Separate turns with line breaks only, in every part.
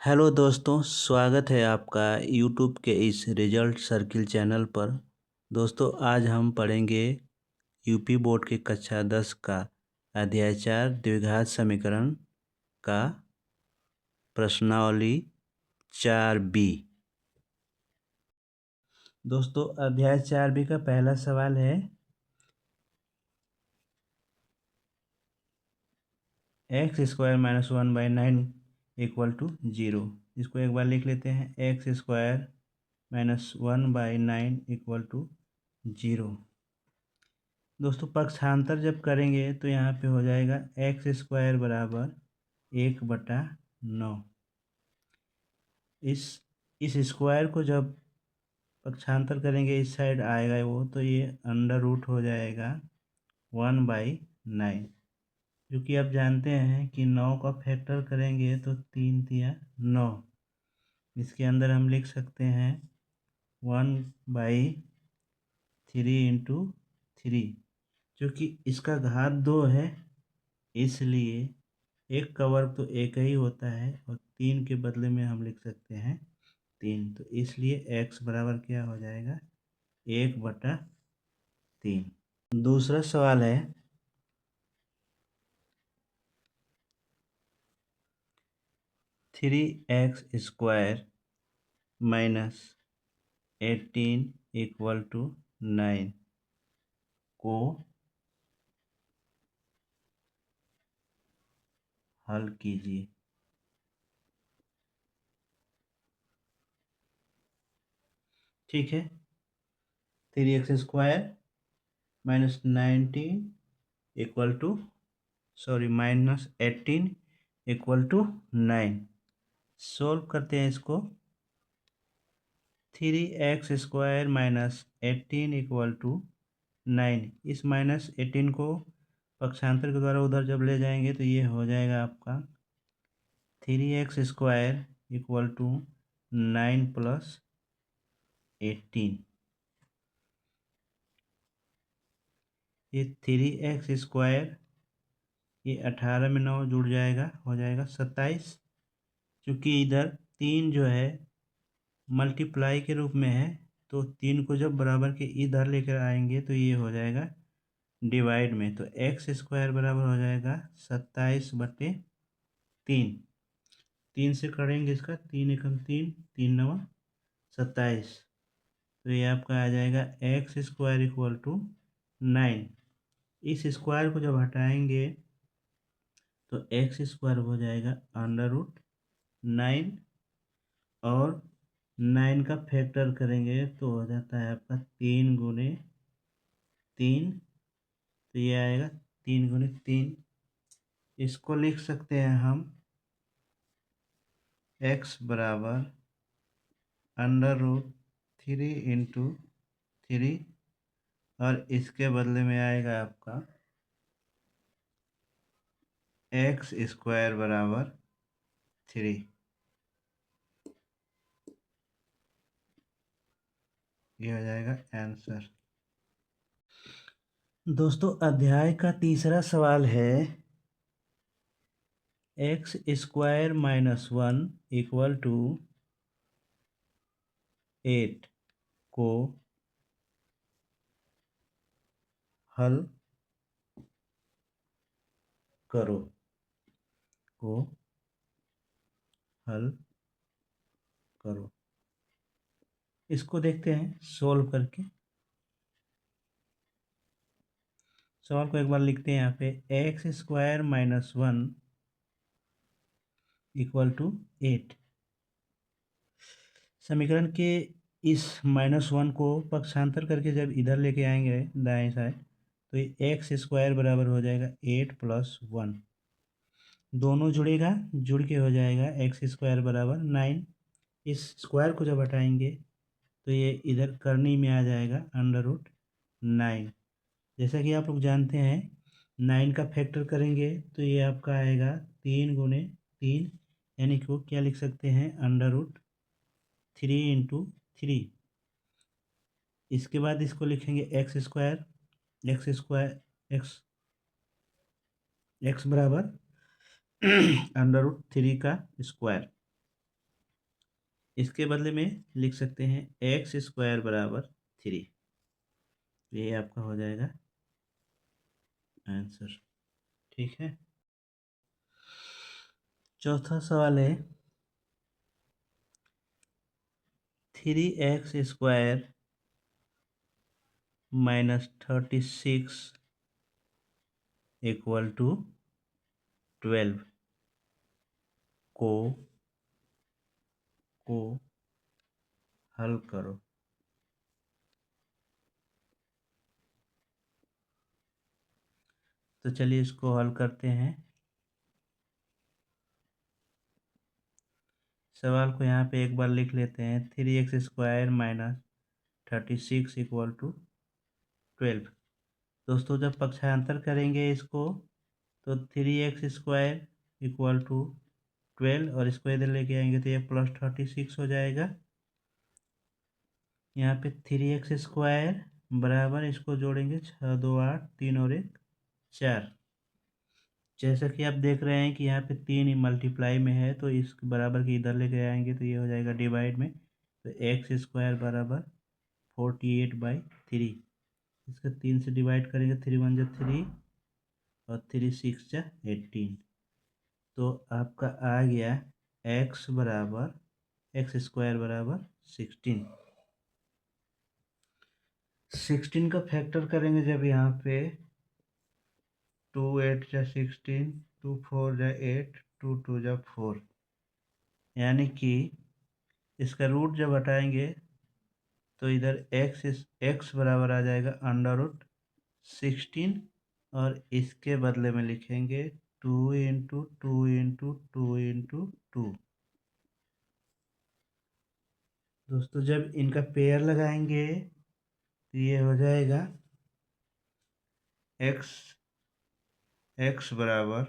Hello दोस्तों, स्वागत है आपका यूट्यूब के इस रिजल्ट सर्किल चैनल पर। दोस्तों, आज हम पढ़ेंगे यूपी बोर्ड के कक्षा 10 का अध्याय 4 द्विघात समीकरण का प्रश्नावली 4B। दोस्तों, अध्याय 4B का पहला सवाल है x² - 1/9 = 0। इसको एक बार लिख लेते हैं, x² - 1/9 = 0। दोस्तों, पक्षांतर जब करेंगे तो यहाँ पे हो जाएगा x² बराबर 1/9। इस स्क्वायर को जब पक्षांतर करेंगे इस साइड आएगा वो, तो ये अंडर रूट हो जाएगा 1/9। क्योंकि आप जानते हैं कि 9 का फैक्टर करेंगे तो 3 तिया 9। इसके अंदर हम लिख सकते हैं 1/3 × 3। क्योंकि इसका घात 2 है, इसलिए एक का वर्ग तो एक ही होता है और 3 के बदले में हम लिख सकते हैं 3। तो इसलिए x बराबर क्या हो जाएगा, 1/3। दूसरा सवाल है 3x² - 18 = 9 को हल कीजिए। ठीक है, 3x² - 19 -18 = 9। सोल्व करते हैं इसको। 3x² - 18 = 9। इस -18 को पक्षांतर के द्वारा उधर जब ले जाएंगे तो ये हो जाएगा आपका 3x² = 9 + 18। ये 3x², ये 18 में 9 जुड़ जाएगा, हो जाएगा 27। क्योंकि इधर 3 जो है मल्टीप्लाई के रूप में है, तो 3 को जब बराबर के इधर लेकर आएंगे तो ये हो जाएगा डिवाइड में। तो x² बराबर हो जाएगा 27/3। 3 से करेंगे इसका, 3 एकम 3, 3 नवा 27। तो ये आपका आ जाएगा x² = 9। इस स्क्वायर को जब हटाएंगे तो x² हो जाएगा √9 और 9 का फैक्टर करेंगे तो हो जाता है आपका 3 × 3। तो ये आएगा 3 × 3। इसको लिख सकते हैं हम x बराबर √3 × 3 और इसके बदले में आएगा आपका x² बराबर 3। ये हो जाएगा आंसर। दोस्तों, अध्याय का तीसरा सवाल है x² - 1 = 8 को हल करो। इसको देखते हैं सोल्व करके। सवाल को एक बार लिखते हैं यहाँ पे, x² - 1 = 8। समीकरण के इस -1 को पक्षांतर करके जब इधर लेके आएंगे दाएं साइड, तो ये x² बराबर हो जाएगा 8 + 1। दोनों जुड़ेगा, जुड़ के हो जाएगा x² बराबर 9। इस स्क्वायर को जब हटाएंगे तो ये इधर करनी में आ जाएगा √9। जैसा कि आप लोग जानते हैं 9 का फैक्टर करेंगे तो ये आपका आएगा 3 × 3, यानी कि वो क्या लिख सकते हैं √3 × 3। इसके बाद इसको लिखेंगे x² x बराबर √3 का स्क्वायर। इसके बदले में लिख सकते हैं एक्स स्क्वायर बराबर 3। ये आपका हो जाएगा आंसर। ठीक है। चौथा सवाल है 3x² माइनस 36 इक्वल टू 12 को हल करो। तो चलिए इसको हल करते हैं। सवाल को यहाँ पे एक बार लिख लेते हैं। 3x² minus 36 equal to 12। दोस्तों जब पक्षांतर करेंगे इसको तो 3x² इक्वल टू 12 और इसको इधर लेके आएंगे तो ये प्लस 36 हो जाएगा। यहाँ पे 3x² बराबर इसको जोड़ेंगे 6 2 8 3 और 1 4। जैसा कि आप देख रहे हैं कि यहाँ पे 3 मल्टीप्लाई में है तो इस बराबर के इधर लेके आएंगे तो ये हो जाएगा डिवाइड में। तो x² बराबर 48/3। इसका 3 से डिवाइड करेंगे 3 1 जा 3 और 3 6 जा 18। तो आपका आ गया x स्क्वायर बराबर 16। 16 का फैक्टर करेंगे जब यहाँ पे 2 8 जा 16, 2 4 जा 8, 2 2 जा 4, यानी कि इसका रूट जब हटाएंगे तो इधर x बराबर आ जाएगा √16 और इसके बदले में लिखेंगे 2 × 2 × 2 × 2। दोस्तों जब इनका पेयर लगाएंगे तो ये हो जाएगा x बराबर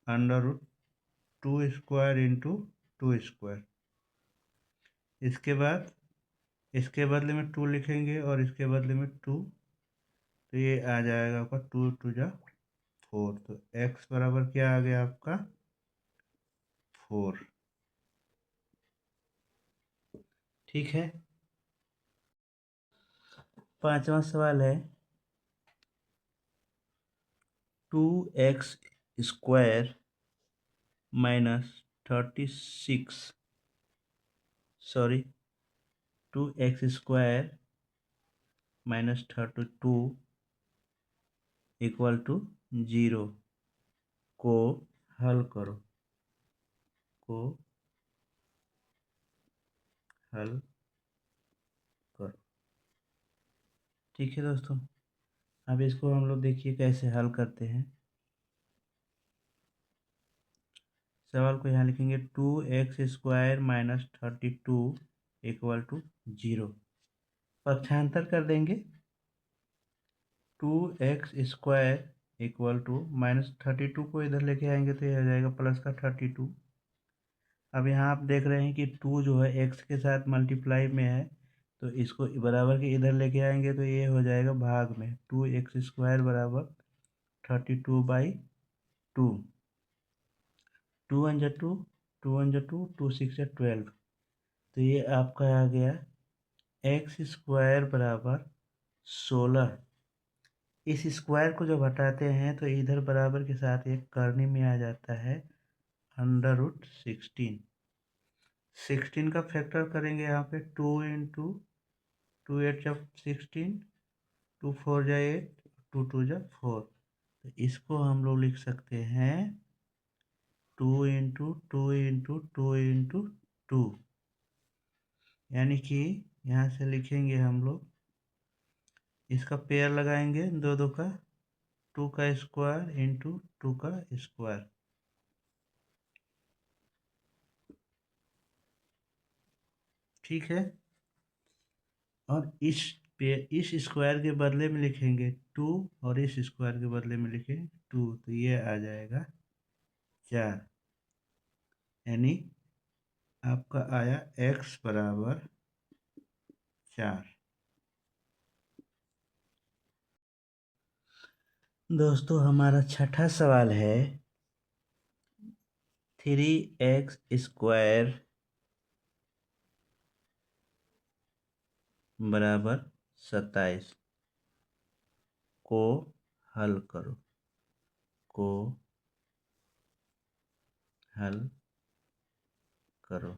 √2² × 2²। इसके बाद इसके बदले में 2 लिखेंगे और इसके बदले में 2, तो ये आ जाएगा आपका 2 2 जा 4। तो x बराबर क्या आ गया आपका 4। ठीक है। पांचवा सवाल है 2x² minus 36 2x² minus 32 equal to 0 को हल करो। ठीक है दोस्तों, अब इसको हम लोग देखिए कैसे हल करते हैं। सवाल को यहाँ लिखेंगे 2x² माइनस 32 इक्वल टू 0। पक्षांतर कर देंगे 2x² इक्वल टू -32 को इधर लेके आएंगे तो ये हो जाएगा प्लस का 32। अब यहाँ आप देख रहे हैं कि 2 जो है x के साथ मल्टीप्लाई में है तो इसको बराबर के इधर लेके आएंगे तो ये हो जाएगा भाग में। 2x² बराबर 32/2। 2 1 जा 2, 2 1 जा 2, 2 6 जा 12। तो ये आपका आ गया x² बराबर 16। इस स्क्वायर को जब हटाते हैं तो इधर बराबर के साथ एक करनी में आ जाता है √16। 16 का फैक्टर करेंगे यहाँ पे 2 × 2 8 जा 16, 2 4 जा 8, 2 2 जा 4। तो इसको हम लोग लिख सकते हैं 2 × 2 × 2 × 2, यानी कि यहाँ से लिखेंगे हम लोग, इसका पेयर लगाएंगे 2 2 का, 2 का स्क्वायर × 2 का स्क्वायर। ठीक है। और इस स्क्वायर के बदले में लिखेंगे 2 और इस स्क्वायर के बदले में लिखेंगे 2, तो ये आ जाएगा 4। यानी आपका आया x बराबर 4। दोस्तों हमारा छठा सवाल है 3x² बराबर 27 को हल करो, को हल करो।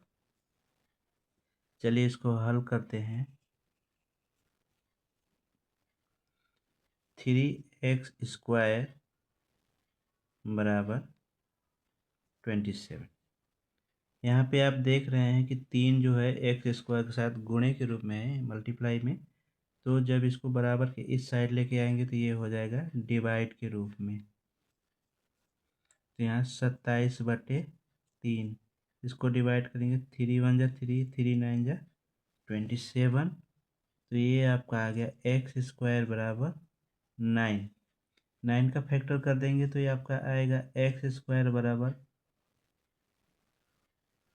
चलिए इसको हल करते हैं। 3x² बराबर 27। यहाँ पे आप देख रहे हैं कि 3 जो है x² के साथ गुणे के रूप में है, मल्टीप्लाई में। तो जब इसको बराबर के इस साइड लेके आएंगे तो ये हो जाएगा डिवाइड के रूप में। तो यहाँ 27/3, इसको डिवाइड करेंगे, 3 × 1 = 3, 3 × 9 = 27। तो ये आपका आ गया x² बराबर 9। 9 का फैक्टर कर देंगे तो ये आपका आएगा x² बराबर,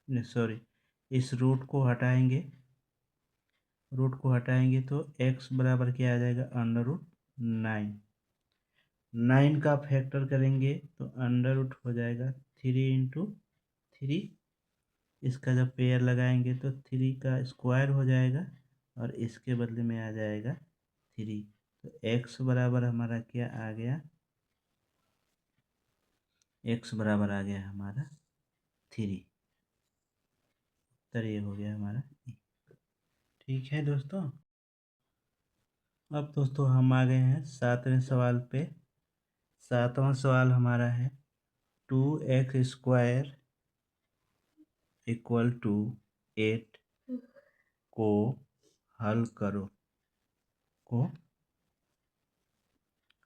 सॉरी, इस रूट को हटाएंगे, तो x बराबर क्या आ जाएगा, √9। 9 का फैक्टर करेंगे तो अंडर रूट हो जाएगा 3 × 3। इसका जब पेयर लगाएंगे तो 3 का स्क्वायर हो जाएगा और इसके बदले में आ जाएगा 3। तो x बराबर हमारा क्या आ गया, x बराबर आ गया हमारा 3। उत्तर ये हो गया हमारा। ठीक है दोस्तों, अब दोस्तों हम आ गए हैं 7वें सवाल पे। 7वां सवाल हमारा है 2x² = 8 को हल करो, को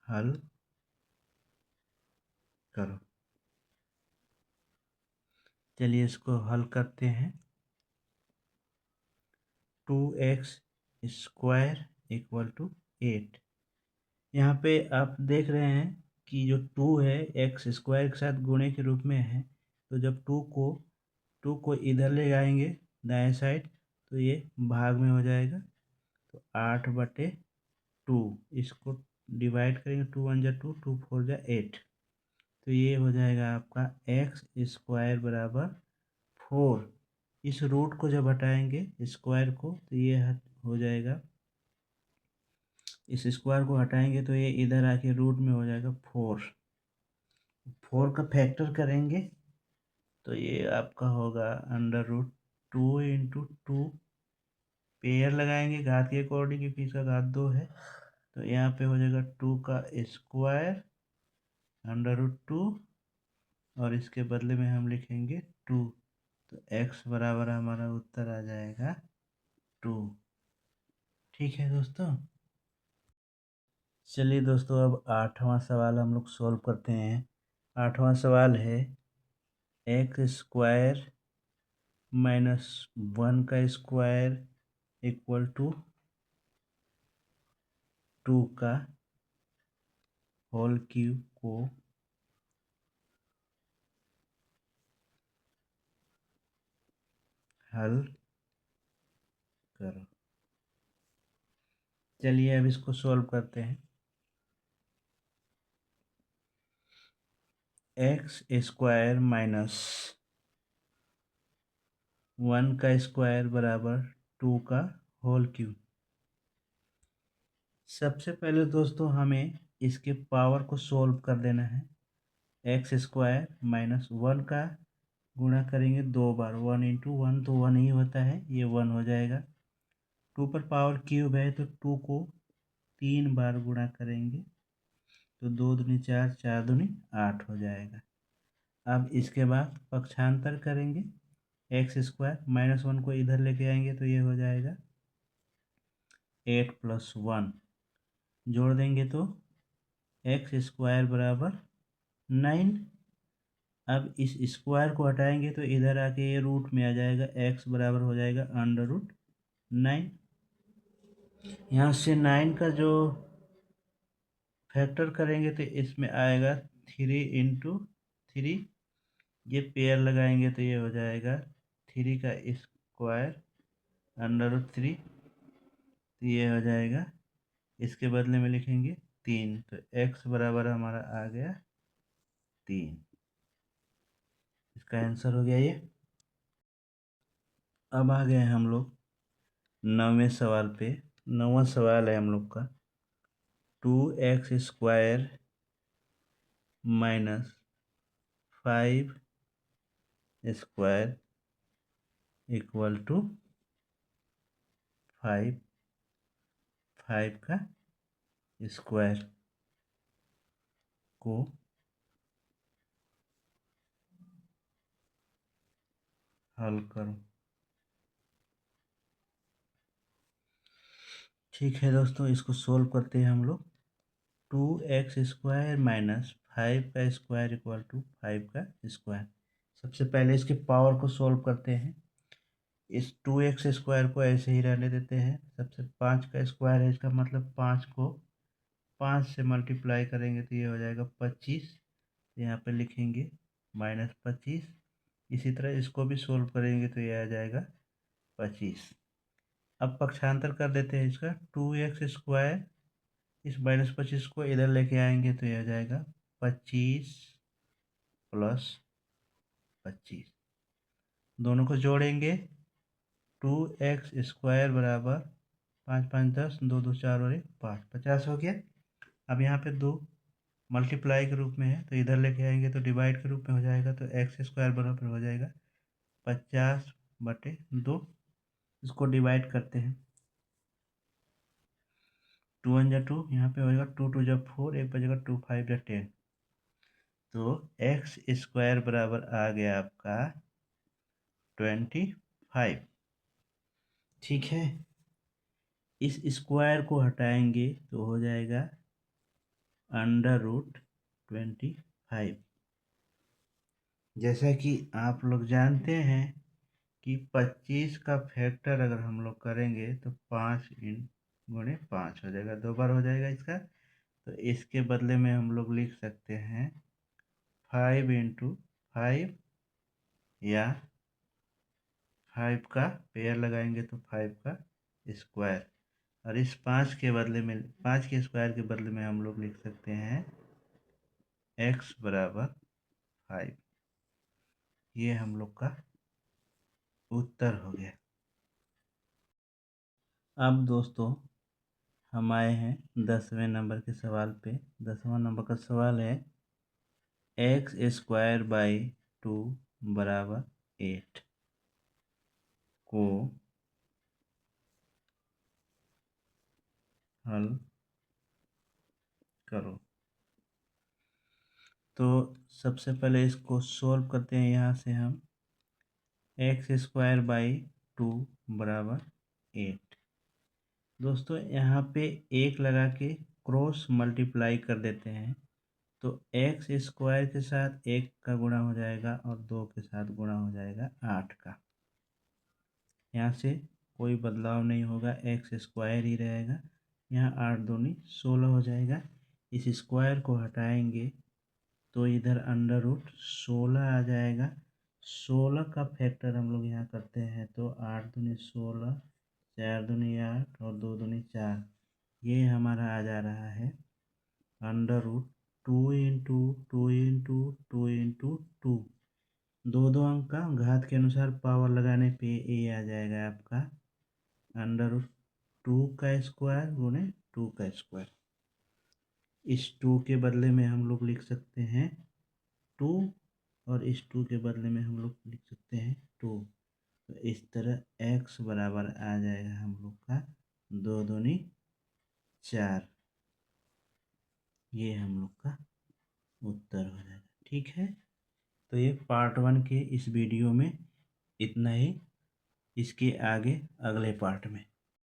हल करो। चलिए इसको हल करते हैं। 2x² = 8। यहाँ पे आप देख रहे हैं कि जो 2 है x² के साथ गुणे के रूप में है। तो जब 2 को इधर ले जाएंगे दाएं साइड तो ये भाग में हो जाएगा। तो 8/2, इसको डिवाइड करेंगे, 2 × 1 = 2, 2 × 4 = 8। तो ये हो जाएगा आपका x² बराबर 4। इस रूट को जब हटाएंगे स्क्वायर को तो ये हो जाएगा, इस स्क्वायर को हटाएंगे तो ये इधर आके रूट में हो जाएगा 4। 4 का फैक्टर करेंगे तो ये आपका होगा √2 × 2। पेयर लगाएंगे घात के अकॉर्डिंग क्योंकि इसका घात 2 है। तो यहाँ पे हो जाएगा 2 का स्क्वायर √2 और इसके बदले में हम लिखेंगे 2। तो x बराबर हमारा उत्तर आ जाएगा 2। ठीक है दोस्तों, चलिए दोस्तों अब 8वां सवाल हम लोग सॉल्व करते हैं। 8वां सवाल है x² - 1 का स्क्वायर = 2 का होल क्यूब को हल करो। चलिए अब इसको सॉल्व करते हैं। x² - 1 का स्क्वायर बराबर 2 का होल क्यूब। सबसे पहले दोस्तों हमें इसके पावर को सॉल्व कर देना है। x² - 1 का गुणा करेंगे 2 बार, 1 × 1 तो 1 ही होता है, ये 1 हो जाएगा। 2 पर पावर क्यूब है तो 2 को 3 बार गुणा करेंगे तो 2 दूनी 4, 4 दूनी 8 हो जाएगा। अब इसके बाद पक्षांतर करेंगे, x² - 1 को इधर लेके आएंगे तो ये हो जाएगा 8 + 1, जोड़ देंगे तो x² बराबर 9। अब इस स्क्वायर को हटाएंगे तो इधर आके ये रूट में आ जाएगा, x बराबर हो जाएगा √9। यहाँ से 9 का जो फैक्टर करेंगे तो इसमें आएगा 3 × 3। ये पेयर लगाएंगे तो ये हो जाएगा 3 का स्क्वायर √3। तो ये हो जाएगा, इसके बदले में लिखेंगे 3। तो x बराबर हमारा आ गया 3। इसका आंसर हो गया ये। अब आ गए हम लोग 9वें सवाल पे। 9वां सवाल है हम लोग का। 2x² माइनस 5² इक्वल टू 5 का स्क्वायर को हल करो। ठीक है दोस्तों, इसको सोल्व करते हैं हम लोग। 2x² माइनस 5 का स्क्वायर इक्वल टू 5 का स्क्वायर। सबसे पहले इसके पावर को सोल्व करते हैं। इस 2x² को ऐसे ही रहने देते हैं। सबसे 5 का स्क्वायर है, इसका मतलब 5 को 5 से मल्टीप्लाई करेंगे तो ये हो जाएगा 25। यहाँ पे लिखेंगे -25। इसी तरह इसको भी सोल्व करेंगे तो ये आ जाएगा 25। अब पक्षांतर कर देते हैं इसका। 2x², इस -25 को इधर लेके आएंगे तो ये आ जाएगा 25 + 25। दोनों को जोड़ेंगे। 2x² बराबर 5 5 10, 2 2 4 और 1 5, 50 हो गया। अब यहाँ पे 2 मल्टीप्लाई के रूप में है तो इधर लेके आएंगे तो डिवाइड के रूप में हो जाएगा, तो x² बराबर हो जाएगा 50/2। इसको डिवाइड करते हैं। 2 1 जा 2, यहाँ पे होएगा 2 2 जा 4, एक बचेगा 2 5 जा 10। तो x² बराबर आ गया आपका 25। ठीक है, इस स्क्वायर को हटाएंगे तो हो जाएगा √25। जैसा कि आप लोग जानते हैं कि 25 का फैक्टर अगर हम लोग करेंगे तो 5 × 5 हो जाएगा, 2 बार हो जाएगा इसका। तो इसके बदले में हम लोग लिख सकते हैं 5 × 5, या 5 का पेयर लगाएंगे तो 5 का स्क्वायर। और इस 5 के बदले में, 5 के स्क्वायर के बदले में हम लोग लिख सकते हैं x बराबर 5। ये हम लोग का उत्तर हो गया। अब दोस्तों हम आए हैं 10वें नंबर के सवाल पे। 10वां नंबर का सवाल है x²/2 बराबर 8 को हल करो। तो सबसे पहले इसको सोल्व करते हैं। यहाँ से हम x²/2 बराबर 8। दोस्तों यहाँ पे 1 लगा के क्रॉस मल्टीप्लाई कर देते हैं तो x² के साथ 1 का गुणा हो जाएगा और 2 के साथ गुणा हो जाएगा 8 का। यहाँ से कोई बदलाव नहीं होगा, x² ही रहेगा। यहाँ 8 दूनी 16 हो जाएगा। इस स्क्वायर को हटाएंगे तो इधर √16 आ जाएगा। 16 का फैक्टर हम लोग यहाँ करते हैं तो 8 दूनी 16, 4 दूनी 8 और 2 दूनी 4। ये हमारा आ जा रहा है √2 × 2 × 2 × 2। दो अंक का घात के अनुसार पावर लगाने पे ये आ जाएगा आपका √2 का स्क्वायर गुणे 2 का स्क्वायर। इस 2 के बदले में हम लोग लिख सकते हैं 2, और इस 2 के बदले में हम लोग लिख सकते हैं 2। तो इस तरह x बराबर आ जाएगा हम लोग का 2 दूनी 4। ये हम लोग का उत्तर हो जाएगा। ठीक है, तो ये पार्ट 1 के इस वीडियो में इतना ही। इसके आगे अगले पार्ट में